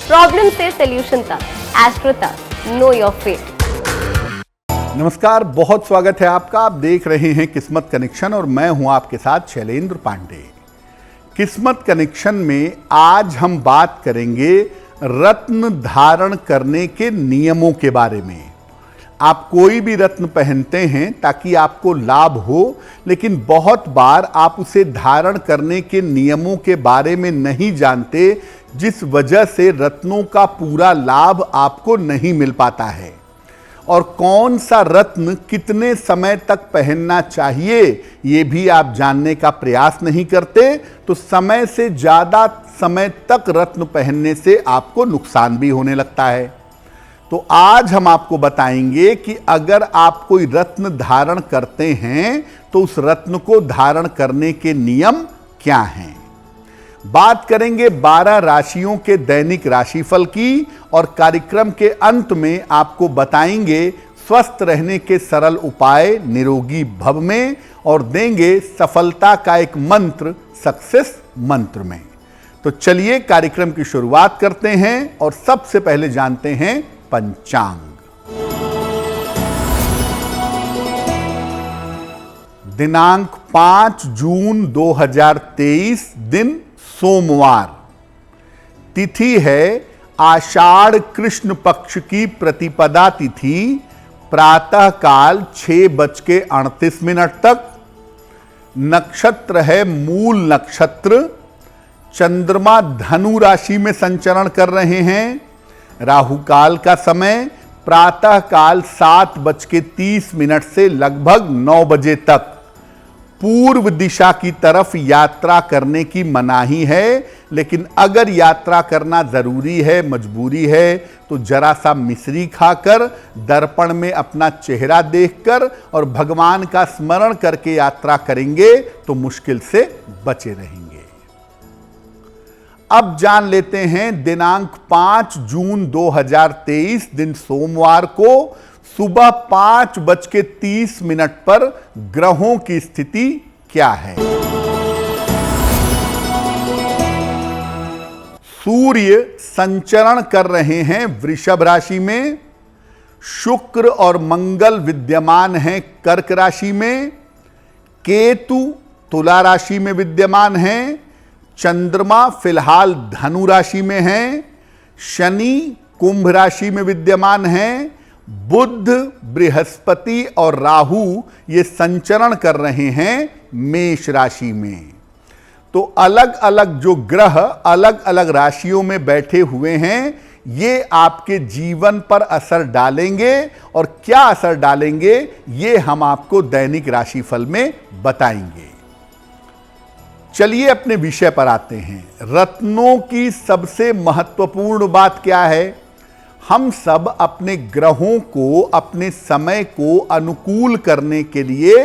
Problem से solution तक, astro तक, नो योर फेट। नमस्कार, बहुत स्वागत है आपका। आप देख रहे हैं किस्मत कनेक्शन और मैं हूं आपके साथ शैलेंद्र पांडे। किस्मत कनेक्शन में आज हम बात करेंगे रत्न धारण करने के नियमों के बारे में। आप कोई भी रत्न पहनते हैं ताकि आपको लाभ हो, लेकिन बहुत बार आप उसे धारण करने के नियमों के बारे में नहीं जानते, जिस वजह से रत्नों का पूरा लाभ आपको नहीं मिल पाता है। और कौन सा रत्न कितने समय तक पहनना चाहिए ये भी आप जानने का प्रयास नहीं करते, तो समय से ज़्यादा समय तक रत्न पहनने से आपको नुकसान भी होने लगता है। तो आज हम आपको बताएंगे कि अगर आप कोई रत्न धारण करते हैं तो उस रत्न को धारण करने के नियम क्या हैं। बात करेंगे 12 राशियों के दैनिक राशिफल की और कार्यक्रम के अंत में आपको बताएंगे स्वस्थ रहने के सरल उपाय निरोगी भव में, और देंगे सफलता का एक मंत्र सक्सेस मंत्र में। तो चलिए कार्यक्रम की शुरुआत करते हैं और सबसे पहले जानते हैं पंचांग। दिनांक 5 जून 2023, दिन सोमवार। तिथि है आषाढ़ कृष्ण पक्ष की प्रतिपदा तिथि, प्रातः काल 6:38 तक। नक्षत्र है मूल नक्षत्र। चंद्रमा धनु राशि में संचरण कर रहे हैं। राहु काल का समय प्रातः काल 7:30 से लगभग 9 बजे तक। पूर्व दिशा की तरफ यात्रा करने की मनाही है, लेकिन अगर यात्रा करना जरूरी है, मजबूरी है, तो जरा सा मिश्री खाकर, दर्पण में अपना चेहरा देखकर और भगवान का स्मरण करके यात्रा करेंगे तो मुश्किल से बचे रहेंगे। अब जान लेते हैं दिनांक 5 जून 2023, दिन सोमवार को सुबह 5:30 पर ग्रहों की स्थिति क्या है। सूर्य संचरण कर रहे हैं वृषभ राशि में। शुक्र और मंगल विद्यमान हैं कर्क राशि में। केतु तुला राशि में विद्यमान हैं। चंद्रमा फिलहाल धनु राशि में हैं। शनि कुंभ राशि में विद्यमान हैं। बुध, बृहस्पति और राहु ये संचरण कर रहे हैं मेष राशि में। तो अलग अलग जो ग्रह अलग अलग राशियों में बैठे हुए हैं, ये आपके जीवन पर असर डालेंगे, और क्या असर डालेंगे ये हम आपको दैनिक राशिफल में बताएंगे। चलिए अपने विषय पर आते हैं। रत्नों की सबसे महत्वपूर्ण बात क्या है। हम सब अपने ग्रहों को, अपने समय को अनुकूल करने के लिए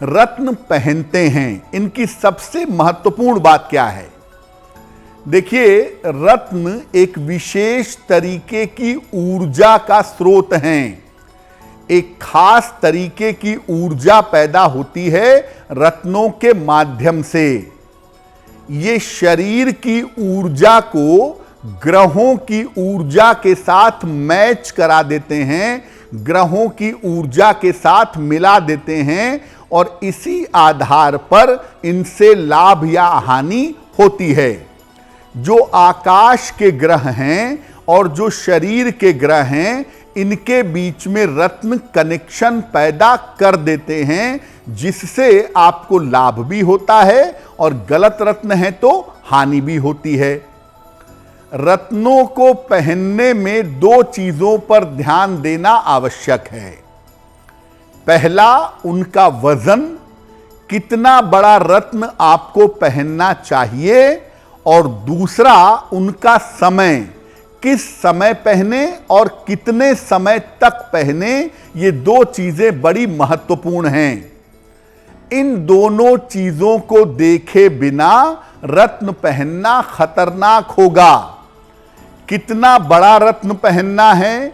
रत्न पहनते हैं। इनकी सबसे महत्वपूर्ण बात क्या है। देखिए, रत्न एक विशेष तरीके की ऊर्जा का स्रोत हैं। एक खास तरीके की ऊर्जा पैदा होती है रत्नों के माध्यम से। ये शरीर की ऊर्जा को ग्रहों की ऊर्जा के साथ मैच करा देते हैं, ग्रहों की ऊर्जा के साथ मिला देते हैं, और इसी आधार पर इनसे लाभ या हानि होती है। जो आकाश के ग्रह हैं और जो शरीर के ग्रह हैं, इनके बीच में रत्न कनेक्शन पैदा कर देते हैं, जिससे आपको लाभ भी होता है और गलत रत्न है तो हानि भी होती है। रत्नों को पहनने में 2 चीजों पर ध्यान देना आवश्यक है। पहला, उनका वजन, कितना बड़ा रत्न आपको पहनना चाहिए, और दूसरा उनका समय, किस समय पहने और कितने समय तक पहने। ये 2 चीजें बड़ी महत्वपूर्ण हैं। इन दोनों चीजों को देखे बिना रत्न पहनना खतरनाक होगा। कितना बड़ा रत्न पहनना है,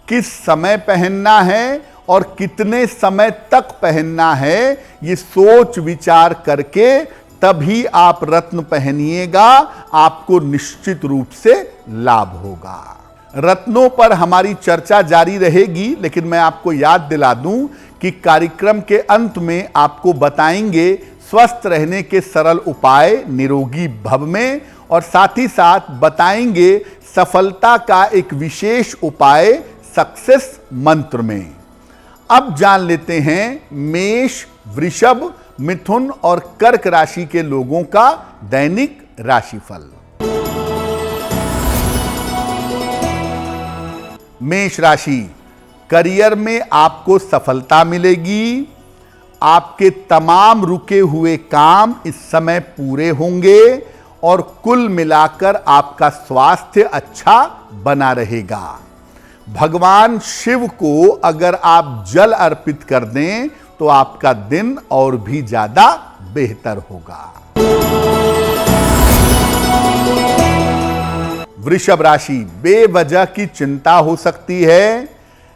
किस समय पहनना है और कितने समय तक पहनना है, ये सोच विचार करके तभी आप रत्न पहनिएगा, आपको निश्चित रूप से लाभ होगा। रत्नों पर हमारी चर्चा जारी रहेगी, लेकिन मैं आपको याद दिला दूं कि कार्यक्रम के अंत में आपको बताएंगे स्वस्थ रहने के सरल उपाय निरोगी भव में, और साथ ही साथ बताएंगे सफलता का एक विशेष उपाय सक्सेस मंत्र में। अब जान लेते हैं मेष, वृषभ, मिथुन और कर्क राशि के लोगों का दैनिक राशिफल। मेष राशि, करियर में आपको सफलता मिलेगी। आपके तमाम रुके हुए काम इस समय पूरे होंगे और कुल मिलाकर आपका स्वास्थ्य अच्छा बना रहेगा। भगवान शिव को अगर आप जल अर्पित कर दें तो आपका दिन और भी ज्यादा बेहतर होगा। वृषभ राशि, बेवजह की चिंता हो सकती है।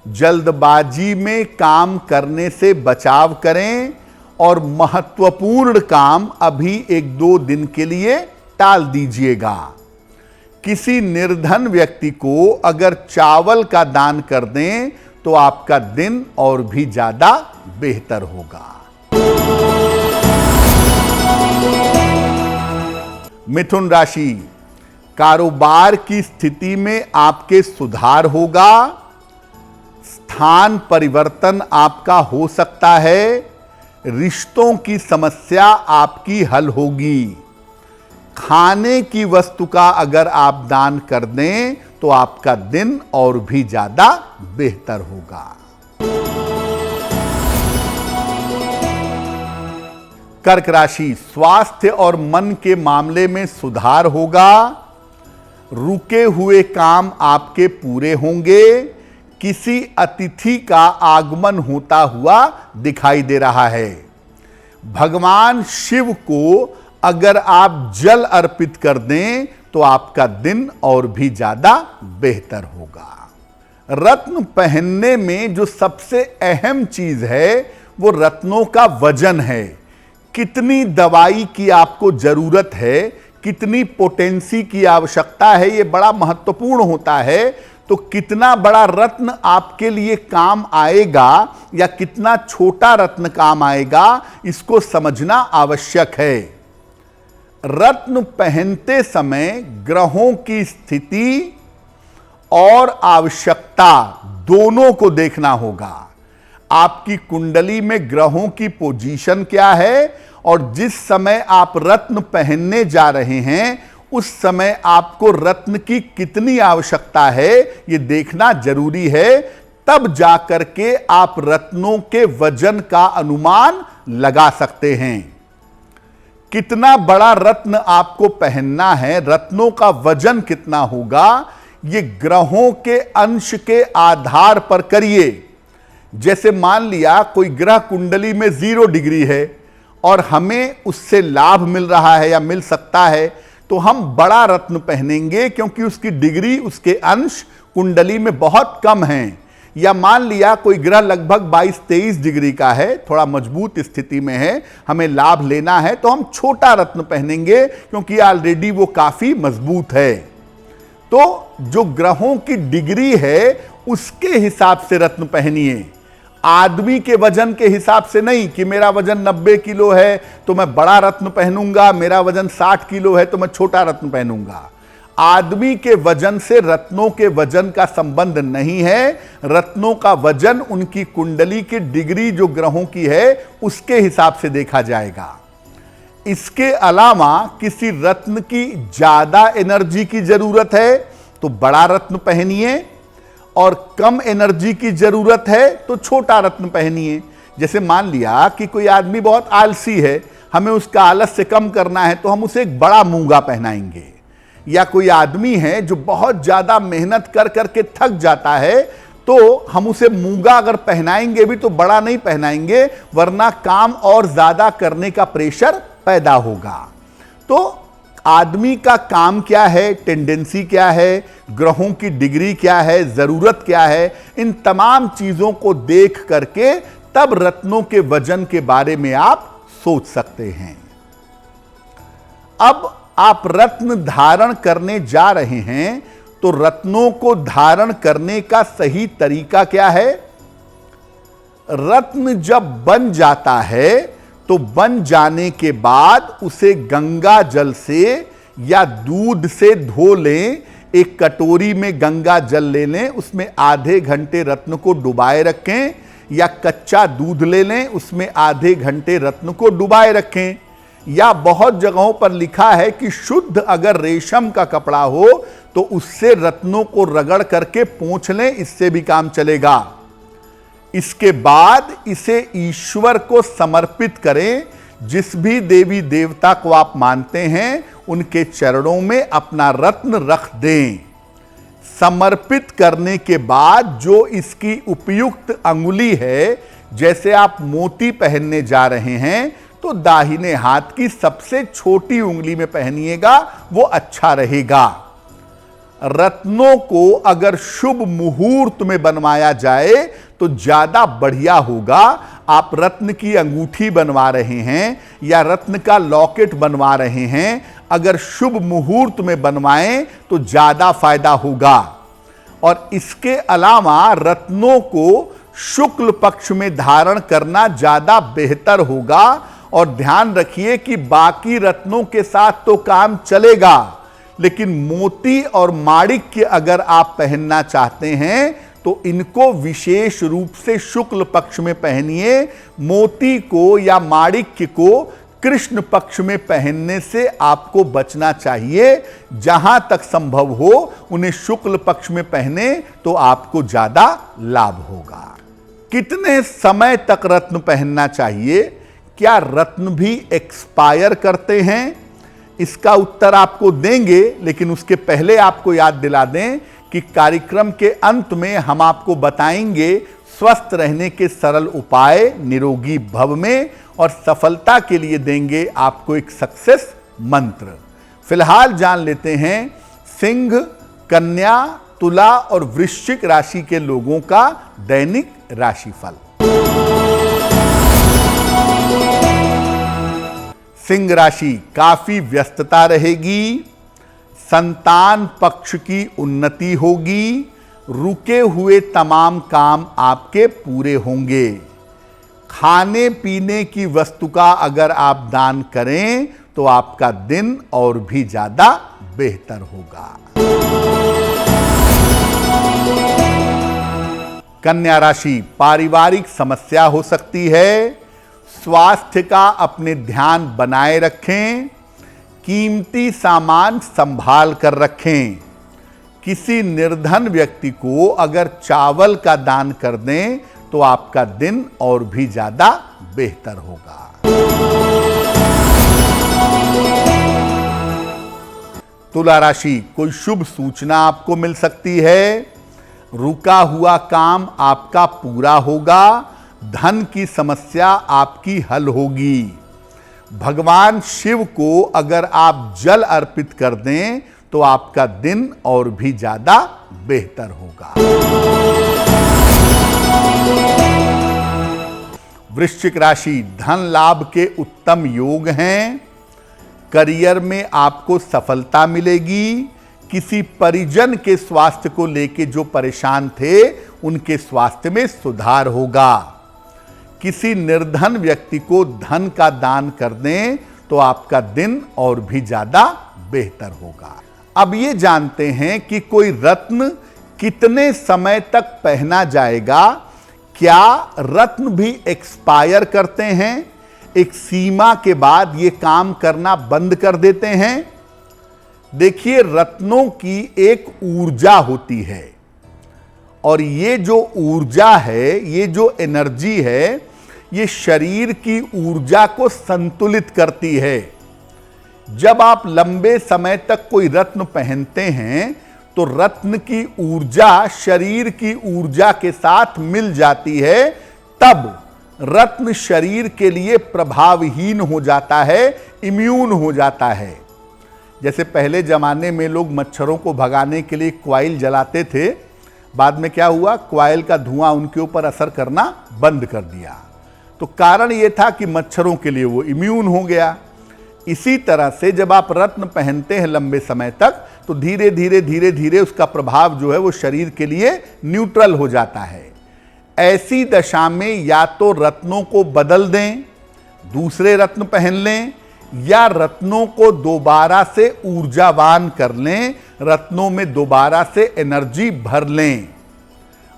जल्दबाजी में काम करने से बचाव करें और महत्वपूर्ण काम अभी 1-2 दिन के लिए टाल दीजिएगा। किसी निर्धन व्यक्ति को अगर चावल का दान कर दें तो आपका दिन और भी ज्यादा बेहतर होगा। मिथुन राशि, कारोबार की स्थिति में आपके सुधार होगा। स्थान परिवर्तन आपका हो सकता है। रिश्तों की समस्या आपकी हल होगी। खाने की वस्तु का अगर आप दान कर दें तो आपका दिन और भी ज्यादा बेहतर होगा। कर्क राशि, स्वास्थ्य और मन के मामले में सुधार होगा। रुके हुए काम आपके पूरे होंगे। किसी अतिथि का आगमन होता हुआ दिखाई दे रहा है। भगवान शिव को अगर आप जल अर्पित कर दें तो आपका दिन और भी ज्यादा बेहतर होगा। रत्न पहनने में जो सबसे अहम चीज है वो रत्नों का वजन है। कितनी दवाई की आपको जरूरत है, कितनी पोटेंसी की आवश्यकता है, ये बड़ा महत्वपूर्ण होता है। तो कितना बड़ा रत्न आपके लिए काम आएगा या कितना छोटा रत्न काम आएगा, इसको समझना आवश्यक है। रत्न पहनते समय ग्रहों की स्थिति और आवश्यकता दोनों को देखना होगा। आपकी कुंडली में ग्रहों की पोजीशन क्या है और जिस समय आप रत्न पहनने जा रहे हैं उस समय आपको रत्न की कितनी आवश्यकता है, यह देखना जरूरी है। तब जाकर के आप रत्नों के वजन का अनुमान लगा सकते हैं। कितना बड़ा रत्न आपको पहनना है, रत्नों का वजन कितना होगा, यह ग्रहों के अंश के आधार पर करिए। जैसे मान लिया कोई ग्रह कुंडली में 0 डिग्री है और हमें उससे लाभ मिल रहा है या मिल सकता है, तो हम बड़ा रत्न पहनेंगे क्योंकि उसकी डिग्री, उसके अंश कुंडली में बहुत कम हैं। या मान लिया कोई ग्रह लगभग 22-23 डिग्री का है, थोड़ा मजबूत स्थिति में है, हमें लाभ लेना है, तो हम छोटा रत्न पहनेंगे क्योंकि ऑलरेडी वो काफी मजबूत है। तो जो ग्रहों की डिग्री है उसके हिसाब से रत्न पहनिए, आदमी के वजन के हिसाब से नहीं कि मेरा वजन 90 किलो है तो मैं बड़ा रत्न पहनूंगा, मेरा वजन 60 किलो है तो मैं छोटा रत्न पहनूंगा। आदमी के वजन से रत्नों के वजन का संबंध नहीं है। रत्नों का वजन उनकी कुंडली की डिग्री जो ग्रहों की है उसके हिसाब से देखा जाएगा। इसके अलावा किसी रत्न की ज्यादा एनर्जी की जरूरत है तो बड़ा रत्न पहनिए और कम एनर्जी की जरूरत है तो छोटा रत्न पहनिए। जैसे मान लिया कि कोई आदमी बहुत आलसी है, हमें उसका आलस्य कम करना है तो हम उसे एक बड़ा मूंगा पहनाएंगे। या कोई आदमी है जो बहुत ज्यादा मेहनत कर करके थक जाता है तो हम उसे मूंगा अगर पहनाएंगे भी तो बड़ा नहीं पहनाएंगे, वरना काम और ज्यादा करने का प्रेशर पैदा होगा। तो आदमी का काम क्या है, टेंडेंसी क्या है, ग्रहों की डिग्री क्या है, जरूरत क्या है, इन तमाम चीजों को देख करके तब रत्नों के वजन के बारे में आप सोच सकते हैं। अब आप रत्न धारण करने जा रहे हैं तो रत्नों को धारण करने का सही तरीका क्या है? रत्न जब बन जाता है तो बन जाने के बाद उसे गंगा जल से या दूध से धो लें। एक कटोरी में गंगा जल ले लें, उसमें आधे घंटे रत्न को डुबाए रखें, या कच्चा दूध ले लें, उसमें आधे घंटे रत्न को डुबाए रखें। या बहुत जगहों पर लिखा है कि शुद्ध अगर रेशम का कपड़ा हो तो उससे रत्नों को रगड़ करके पोंछ लें, इससे भी काम चलेगा। इसके बाद इसे ईश्वर को समर्पित करें। जिस भी देवी देवता को आप मानते हैं उनके चरणों में अपना रत्न रख दें। समर्पित करने के बाद जो इसकी उपयुक्त अंगुली है, जैसे आप मोती पहनने जा रहे हैं तो दाहिने हाथ की सबसे छोटी उंगली में पहनिएगा, वो अच्छा रहेगा। रत्नों को अगर शुभ मुहूर्त में बनवाया जाए तो ज्यादा बढ़िया होगा। आप रत्न की अंगूठी बनवा रहे हैं या रत्न का लॉकेट बनवा रहे हैं, अगर शुभ मुहूर्त में बनवाएं तो ज्यादा फायदा होगा। और इसके अलावा रत्नों को शुक्ल पक्ष में धारण करना ज्यादा बेहतर होगा। और ध्यान रखिए कि बाकी रत्नों के साथ तो काम चलेगा, लेकिन मोती और माणिक्य अगर आप पहनना चाहते हैं तो इनको विशेष रूप से शुक्ल पक्ष में पहनिए। मोती को या माणिक्य को कृष्ण पक्ष में पहनने से आपको बचना चाहिए। जहां तक संभव हो उन्हें शुक्ल पक्ष में पहने तो आपको ज्यादा लाभ होगा। कितने समय तक रत्न पहनना चाहिए? क्या रत्न भी एक्सपायर करते हैं? इसका उत्तर आपको देंगे, लेकिन उसके पहले आपको याद दिला दें कि कार्यक्रम के अंत में हम आपको बताएंगे स्वस्थ रहने के सरल उपाय निरोगी भव में, और सफलता के लिए देंगे आपको एक सक्सेस मंत्र। फिलहाल जान लेते हैं सिंह, कन्या, तुला और वृश्चिक राशि के लोगों का दैनिक राशिफल। सिंह राशि, काफी व्यस्तता रहेगी, संतान पक्ष की उन्नति होगी, रुके हुए तमाम काम आपके पूरे होंगे। खाने पीने की वस्तु का अगर आप दान करें तो आपका दिन और भी ज्यादा बेहतर होगा। कन्या राशि, पारिवारिक समस्या हो सकती है, स्वास्थ्य का अपने ध्यान बनाए रखें, कीमती सामान संभाल कर रखें। किसी निर्धन व्यक्ति को अगर चावल का दान कर दें तो आपका दिन और भी ज्यादा बेहतर होगा। तुला राशि, कोई शुभ सूचना आपको मिल सकती है, रुका हुआ काम आपका पूरा होगा, धन की समस्या आपकी हल होगी। भगवान शिव को अगर आप जल अर्पित कर दें तो आपका दिन और भी ज्यादा बेहतर होगा। वृश्चिक राशि, धन लाभ के उत्तम योग हैं, करियर में आपको सफलता मिलेगी। किसी परिजन के स्वास्थ्य को लेकर जो परेशान थे उनके स्वास्थ्य में सुधार होगा। किसी निर्धन व्यक्ति को धन का दान कर दें तो आपका दिन और भी ज्यादा बेहतर होगा। अब ये जानते हैं कि कोई रत्न कितने समय तक पहना जाएगा। क्या रत्न भी एक्सपायर करते हैं? एक सीमा के बाद ये काम करना बंद कर देते हैं। देखिए, रत्नों की एक ऊर्जा होती है, और ये जो ऊर्जा है, ये जो एनर्जी है, ये शरीर की ऊर्जा को संतुलित करती है। जब आप लंबे समय तक कोई रत्न पहनते हैं तो रत्न की ऊर्जा शरीर की ऊर्जा के साथ मिल जाती है, तब रत्न शरीर के लिए प्रभावहीन हो जाता है, इम्यून हो जाता है। जैसे पहले जमाने में लोग मच्छरों को भगाने के लिए क्वाइल जलाते थे, बाद में क्या हुआ, क्वाइल का धुआं उनके ऊपर असर करना बंद कर दिया। तो कारण यह था कि मच्छरों के लिए वो इम्यून हो गया। इसी तरह से जब आप रत्न पहनते हैं लंबे समय तक तो धीरे धीरे धीरे धीरे उसका प्रभाव जो है वो शरीर के लिए न्यूट्रल हो जाता है। ऐसी दशा में या तो रत्नों को बदल दें, दूसरे रत्न पहन लें, या रत्नों को दोबारा से ऊर्जावान कर लें, रत्नों में दोबारा से एनर्जी भर लें।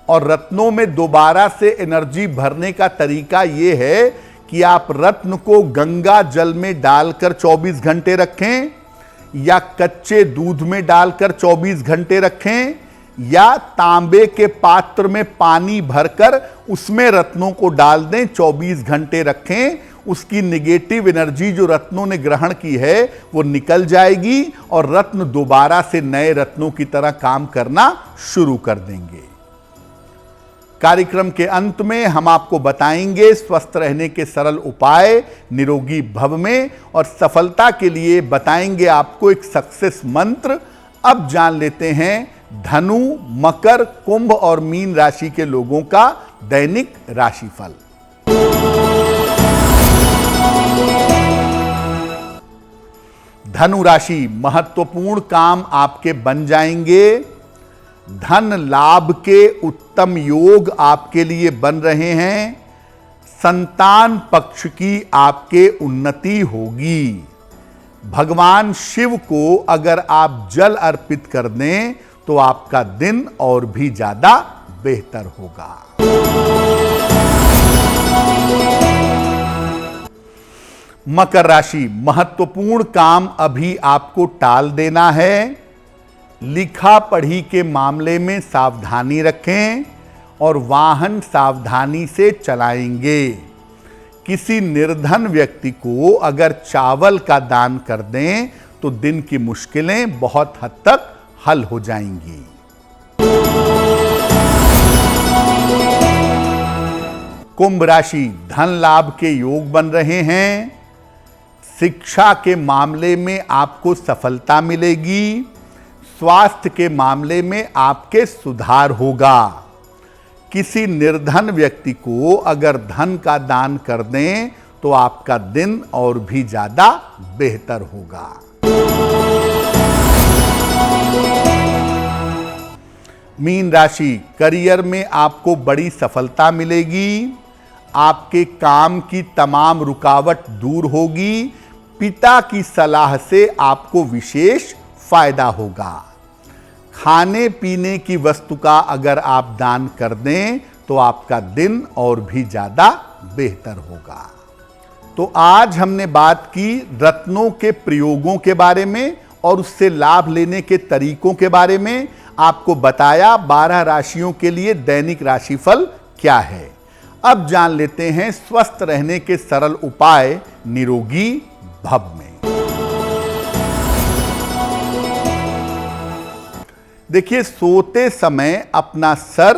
और रत्नों में दोबारा से एनर्जी भरने का तरीका यह है कि आप रत्न को गंगा जल में डालकर 24 घंटे रखें, या कच्चे दूध में डालकर 24 घंटे रखें, या तांबे के पात्र में पानी भरकर उसमें रत्नों को डाल दें, 24 घंटे रखें। उसकी नेगेटिव एनर्जी जो रत्नों ने ग्रहण की है वो निकल जाएगी और रत्न दोबारा से नए रत्नों की तरह काम करना शुरू कर देंगे। कार्यक्रम के अंत में हम आपको बताएंगे स्वस्थ रहने के सरल उपाय निरोगी भव में, और सफलता के लिए बताएंगे आपको एक सक्सेस मंत्र। अब जान लेते हैं धनु, मकर, कुंभ और मीन राशि के लोगों का दैनिक राशिफल। धनु राशि, महत्वपूर्ण काम आपके बन जाएंगे। धन लाभ के उत्तम योग आपके लिए बन रहे हैं। संतान पक्ष की आपके उन्नति होगी। भगवान शिव को अगर आप जल अर्पित कर दें तो आपका दिन और भी ज्यादा बेहतर होगा। मकर राशि, महत्वपूर्ण काम अभी आपको टाल देना है। लिखा पढ़ी के मामले में सावधानी रखें और वाहन सावधानी से चलाएंगे। किसी निर्धन व्यक्ति को अगर चावल का दान कर दें तो दिन की मुश्किलें बहुत हद तक हल हो जाएंगी। कुंभ राशि, धन लाभ के योग बन रहे हैं। शिक्षा के मामले में आपको सफलता मिलेगी। स्वास्थ्य के मामले में आपके सुधार होगा। किसी निर्धन व्यक्ति को अगर धन का दान कर दें तो आपका दिन और भी ज्यादा बेहतर होगा। मीन राशि, करियर में आपको बड़ी सफलता मिलेगी। आपके काम की तमाम रुकावट दूर होगी। पिता की सलाह से आपको विशेष फायदा होगा। खाने पीने की वस्तु का अगर आप दान कर दें तो आपका दिन और भी ज्यादा बेहतर होगा। तो आज हमने बात की रत्नों के प्रयोगों के बारे में और उससे लाभ लेने के तरीकों के बारे में। आपको बताया 12 राशियों के लिए दैनिक राशिफल क्या है। अब जान लेते हैं स्वस्थ रहने के सरल उपाय निरोगी भव में। देखिए, सोते समय अपना सर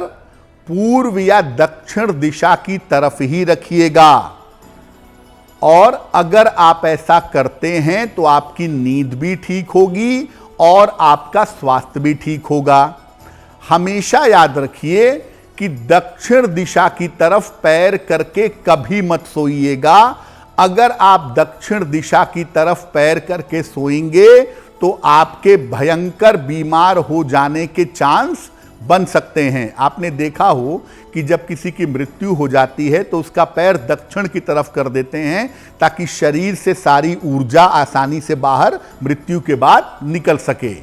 पूर्व या दक्षिण दिशा की तरफ ही रखिएगा, और अगर आप ऐसा करते हैं तो आपकी नींद भी ठीक होगी और आपका स्वास्थ्य भी ठीक होगा। हमेशा याद रखिए कि दक्षिण दिशा की तरफ पैर करके कभी मत सोइएगा। अगर आप दक्षिण दिशा की तरफ पैर करके सोएंगे तो आपके भयंकर बीमार हो जाने के चांस बन सकते हैं। आपने देखा हो कि जब किसी की मृत्यु हो जाती है तो उसका पैर दक्षिण की तरफ कर देते हैं ताकि शरीर से सारी ऊर्जा आसानी से बाहर मृत्यु के बाद निकल सके।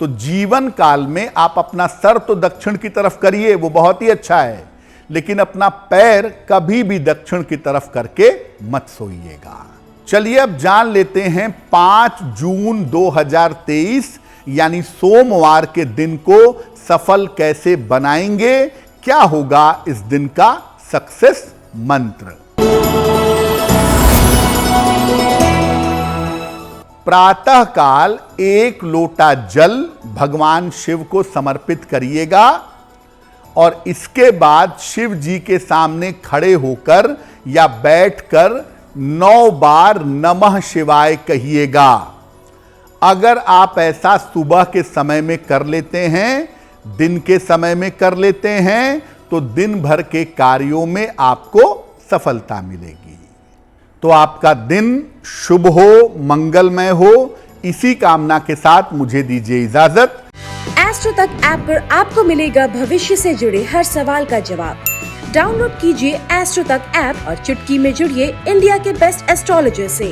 तो जीवन काल में आप अपना सर तो दक्षिण की तरफ करिए, वो बहुत ही अच्छा है, लेकिन अपना पैर कभी भी दक्षिण की तरफ करके मत सोइएगा। चलिए अब जान लेते हैं 5 जून 2023 यानी सोमवार के दिन को सफल कैसे बनाएंगे। क्या होगा इस दिन का सक्सेस मंत्र। प्रातः काल 1 लोटा जल भगवान शिव को समर्पित करिएगा और इसके बाद शिव जी के सामने खड़े होकर या बैठकर 9 बार नमः शिवाय कहिएगा। अगर आप ऐसा सुबह के समय में कर लेते हैं, दिन के समय में कर लेते हैं, तो दिन भर के कार्यों में आपको सफलता मिलेगी। तो आपका दिन शुभ हो, मंगलमय हो। इसी कामना के साथ मुझे दीजिए इजाजत। एस्ट्रो तक ऐप पर आपको मिलेगा भविष्य से जुड़े हर सवाल का जवाब। डाउनलोड कीजिए एस्ट्रो तक ऐप और चुटकी में जुड़िए इंडिया के बेस्ट एस्ट्रोलॉजर से।